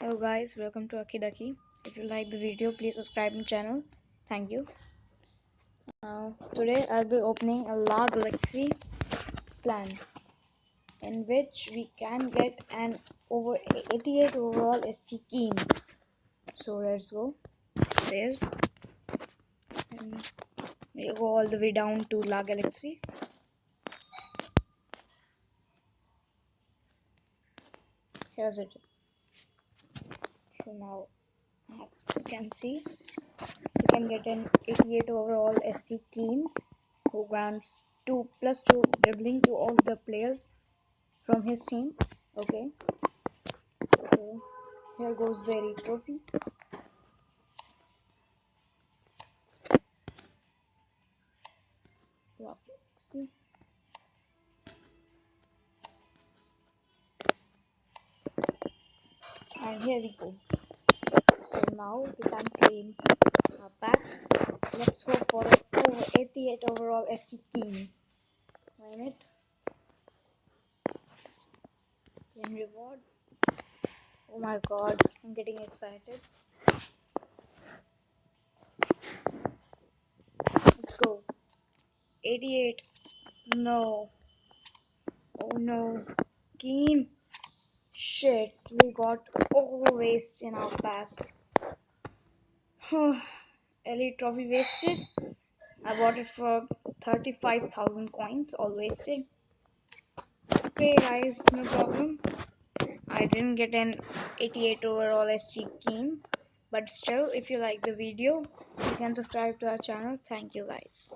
Hello guys, welcome to Akidaki. If you like the video, please subscribe my channel. Thank you. Today I'll be opening a La Galaxy plan in which we can get an over 88 overall SG Keen. So let's go. There's and we go all the way down to La Galaxy. Here's it. So now you can see you can get an 88 overall SG Keen who grants 2+2 dribbling to all the players from his team. Okay, so here goes the elite trophy. See, and here we go. So now we can claim our pack. Let's hope for over 88 overall SC team. Claim it. Claim reward. Oh my god, I'm getting excited. Let's go. 88. No. Oh no. Game. Shit, we got all waste in our pack. Elite trophy wasted. I bought it for 35,000 coins, all wasted. Okay guys, no problem. I didn't get an 88 overall SG Keen, but still, if you like the video, you can subscribe to our channel. Thank you guys.